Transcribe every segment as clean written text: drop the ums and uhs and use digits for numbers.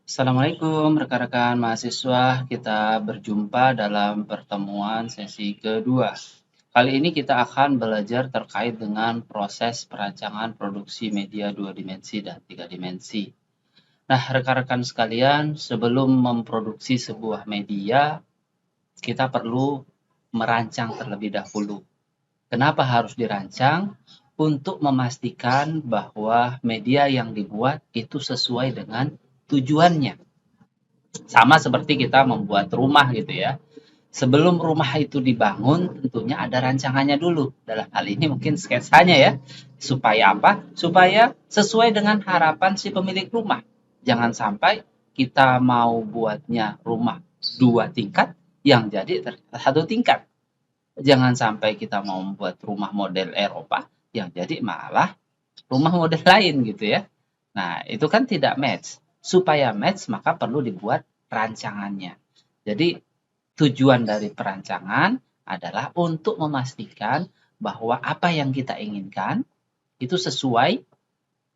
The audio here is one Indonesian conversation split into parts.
Assalamualaikum rekan-rekan mahasiswa, kita berjumpa dalam pertemuan sesi kedua. Kali ini kita akan belajar terkait dengan proses perancangan produksi media 2 dimensi dan 3 dimensi. Nah, rekan-rekan sekalian, sebelum memproduksi sebuah media, kita perlu merancang terlebih dahulu. Kenapa harus dirancang? Untuk memastikan bahwa media yang dibuat itu sesuai dengan tujuannya. Sama seperti kita membuat rumah gitu ya. Sebelum rumah itu dibangun, tentunya ada rancangannya dulu. Dalam hal ini mungkin sketsanya ya. Supaya apa? Supaya sesuai dengan harapan si pemilik rumah. Jangan sampai kita mau buatnya rumah 2 tingkat, yang jadi ternyata 1 tingkat. Jangan sampai kita mau membuat rumah model Eropa, yang jadi malah rumah model lain gitu ya. Nah, itu kan tidak match. Supaya match, maka perlu dibuat rancangannya. Jadi, tujuan dari perancangan adalah untuk memastikan bahwa apa yang kita inginkan itu sesuai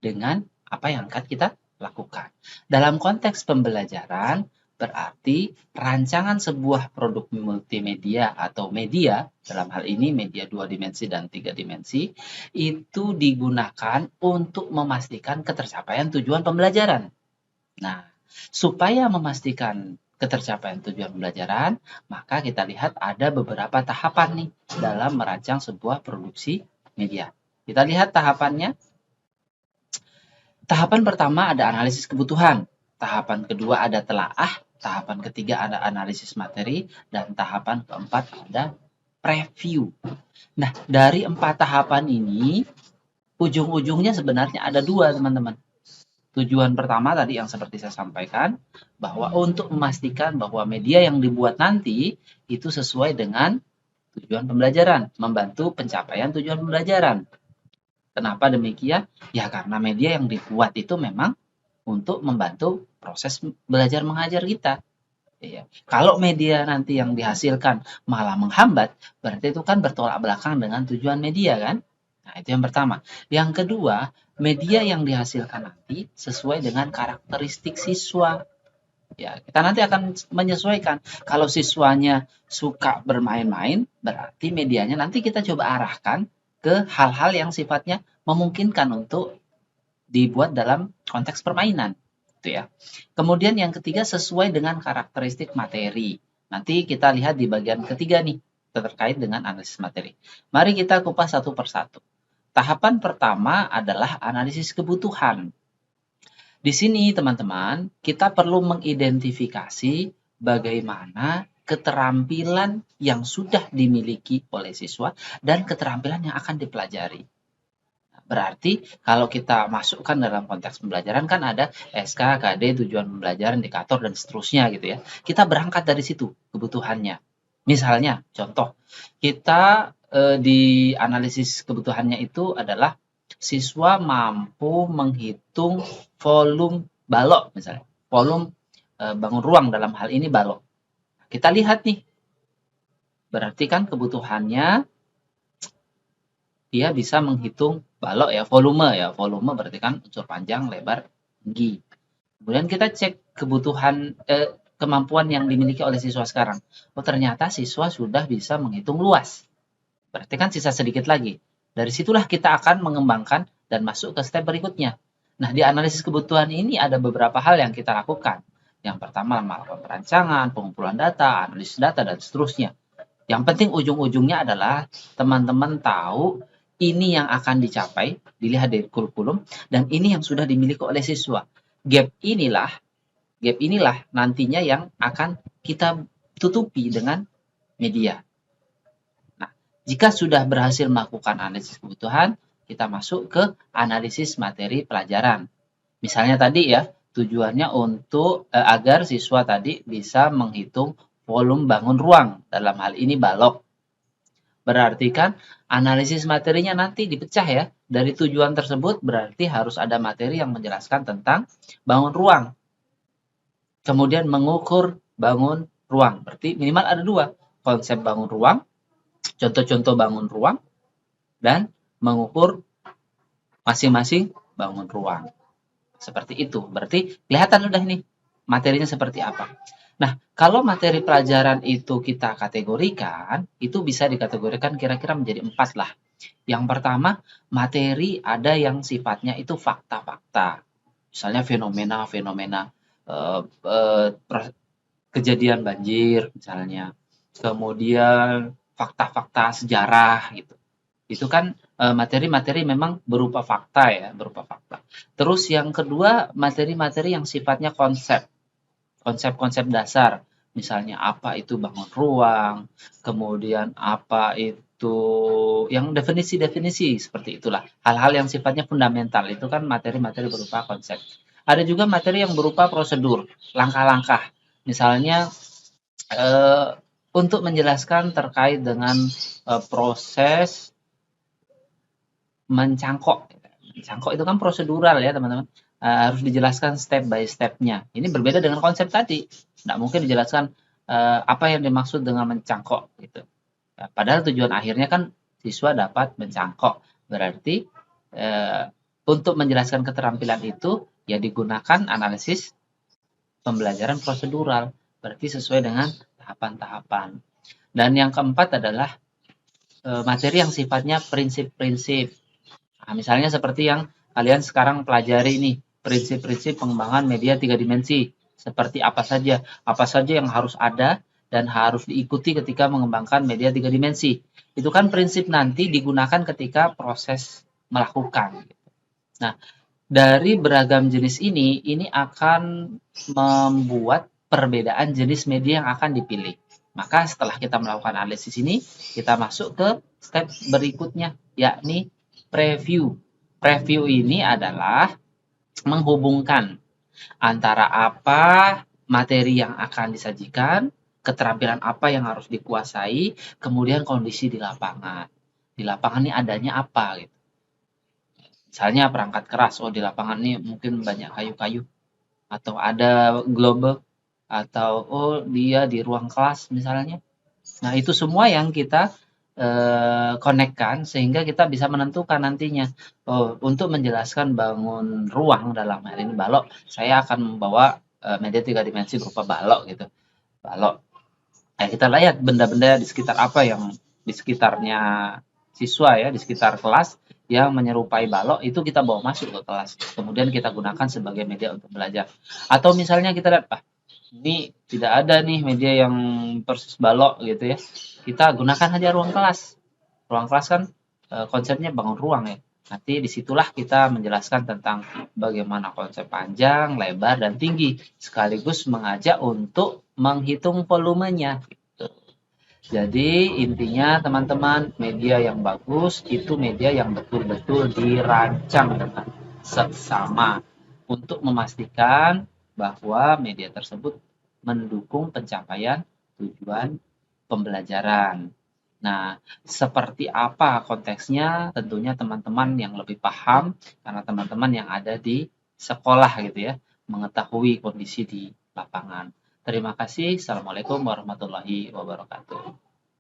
dengan apa yang akan kita lakukan. Dalam konteks pembelajaran, berarti rancangan sebuah produk multimedia atau media, dalam hal ini media 2 dimensi dan 3 dimensi, itu digunakan untuk memastikan ketercapaian tujuan pembelajaran. Nah, supaya memastikan ketercapaian tujuan pembelajaran, maka kita lihat ada beberapa tahapan nih dalam merancang sebuah produksi media. Kita lihat tahapannya. Tahapan pertama ada analisis kebutuhan, tahapan kedua ada telaah, tahapan ketiga ada analisis materi, dan tahapan keempat ada preview. Nah, dari 4 tahapan ini, ujung-ujungnya sebenarnya ada 2, teman-teman. Tujuan pertama tadi yang seperti saya sampaikan, bahwa untuk memastikan bahwa media yang dibuat nanti itu sesuai dengan tujuan pembelajaran, membantu pencapaian tujuan pembelajaran. Kenapa demikian? Ya karena media yang dibuat itu memang untuk membantu proses belajar mengajar kita. Ya. Kalau media nanti yang dihasilkan malah menghambat, berarti itu kan bertolak belakang dengan tujuan media kan? Nah, itu yang pertama. Yang kedua, media yang dihasilkan nanti sesuai dengan karakteristik siswa. Ya, kita nanti akan menyesuaikan. Kalau siswanya suka bermain-main, berarti medianya nanti kita coba arahkan ke hal-hal yang sifatnya memungkinkan untuk dibuat dalam konteks permainan, gitu ya. Kemudian yang ketiga sesuai dengan karakteristik materi. Nanti kita lihat di bagian ketiga nih terkait dengan analisis materi. Mari kita kupas satu persatu. Tahapan pertama adalah analisis kebutuhan. Di sini teman-teman, kita perlu mengidentifikasi bagaimana keterampilan yang sudah dimiliki oleh siswa dan keterampilan yang akan dipelajari. Berarti kalau kita masukkan dalam konteks pembelajaran kan ada SK, KD, tujuan pembelajaran, indikator, dan seterusnya gitu ya. Kita berangkat dari situ kebutuhannya. Misalnya, contoh, kita di analisis kebutuhannya itu adalah siswa mampu menghitung volume balok misalnya. Volume bangun ruang dalam hal ini balok. Kita lihat nih, berarti kan kebutuhannya dia bisa menghitung balok ya, volume berarti kan unsur panjang, lebar, tinggi. Kemudian kita cek kebutuhan kemampuan yang dimiliki oleh siswa sekarang. Oh ternyata siswa sudah bisa menghitung luas. Berarti kan sisa sedikit lagi. Dari situlah kita akan mengembangkan dan masuk ke step berikutnya. Nah, di analisis kebutuhan ini ada beberapa hal yang kita lakukan. Yang pertama melakukan perancangan, pengumpulan data, analisis data, dan seterusnya. Yang penting ujung-ujungnya adalah teman-teman tahu ini yang akan dicapai, dilihat dari kurikulum, dan ini yang sudah dimiliki oleh siswa. Gap inilah nantinya yang akan kita tutupi dengan media. Nah, jika sudah berhasil melakukan analisis kebutuhan, kita masuk ke analisis materi pelajaran. Misalnya tadi ya, tujuannya untuk agar siswa tadi bisa menghitung volume bangun ruang, dalam hal ini balok. Berarti kan analisis materinya nanti dipecah ya. Dari tujuan tersebut berarti harus ada materi yang menjelaskan tentang bangun ruang. Kemudian mengukur bangun ruang. Berarti minimal ada 2. Konsep bangun ruang, contoh-contoh bangun ruang, dan mengukur masing-masing bangun ruang. Seperti itu. Berarti kelihatan udah nih materinya seperti apa. Nah, kalau materi pelajaran itu kita kategorikan, itu bisa dikategorikan kira-kira menjadi 4 lah. Yang pertama, materi ada yang sifatnya itu fakta-fakta. Misalnya fenomena-fenomena kejadian banjir misalnya. Kemudian fakta-fakta sejarah gitu. Itu kan materi-materi memang berupa fakta ya, berupa fakta. Terus yang kedua, materi-materi yang sifatnya konsep. Konsep-konsep dasar. Misalnya apa itu bangun ruang, kemudian apa itu yang definisi-definisi seperti itulah. Hal-hal yang sifatnya fundamental itu kan materi-materi berupa konsep. Ada juga materi yang berupa prosedur, langkah-langkah. Misalnya untuk menjelaskan terkait dengan proses mencangkok. Mencangkok itu kan prosedural ya teman-teman. Harus dijelaskan step by step-nya. Ini berbeda dengan konsep tadi. Tidak mungkin dijelaskan apa yang dimaksud dengan mencangkok gitu. Padahal tujuan akhirnya kan siswa dapat mencangkok. Berarti untuk menjelaskan keterampilan itu ya digunakan analisis pembelajaran prosedural. Berarti sesuai dengan tahapan-tahapan. Dan yang keempat adalah materi yang sifatnya prinsip-prinsip. Nah, misalnya seperti yang kalian sekarang pelajari nih, prinsip-prinsip pengembangan media 3 dimensi. Seperti apa saja yang harus ada dan harus diikuti ketika mengembangkan media 3 dimensi. Itu kan prinsip nanti digunakan ketika proses melakukan. Nah, dari beragam jenis ini akan membuat perbedaan jenis media yang akan dipilih. Maka setelah kita melakukan analisis ini, kita masuk ke step berikutnya, yakni preview. Preview ini adalah menghubungkan antara apa materi yang akan disajikan, keterampilan apa yang harus dikuasai, kemudian kondisi di lapangan. Di lapangan ini adanya apa gitu. Misalnya perangkat keras, oh di lapangan ini mungkin banyak kayu-kayu, atau ada global, atau oh dia di ruang kelas misalnya. Nah itu semua yang kita konekkan sehingga kita bisa menentukan nantinya, oh untuk menjelaskan bangun ruang dalam hal ini balok, saya akan membawa media 3 dimensi berupa balok gitu. Balok. Kita lihat benda-benda di sekitar apa yang di sekitarnya siswa ya, di sekitar kelas yang menyerupai balok itu kita bawa masuk ke kelas. Kemudian kita gunakan sebagai media untuk belajar. Atau misalnya kita lihat, ini tidak ada nih media yang persis balok gitu ya. Kita gunakan aja ruang kelas. Ruang kelas kan konsepnya bangun ruang ya. Nanti disitulah kita menjelaskan tentang bagaimana konsep panjang, lebar, dan tinggi. Sekaligus mengajak untuk menghitung volumenya. Jadi intinya teman-teman, media yang bagus itu media yang betul-betul dirancang dengan seksama untuk memastikan bahwa media tersebut mendukung pencapaian tujuan pembelajaran. Nah, seperti apa konteksnya? Tentunya teman-teman yang lebih paham karena teman-teman yang ada di sekolah gitu ya, mengetahui kondisi di lapangan. Terima kasih. Assalamualaikum warahmatullahi wabarakatuh.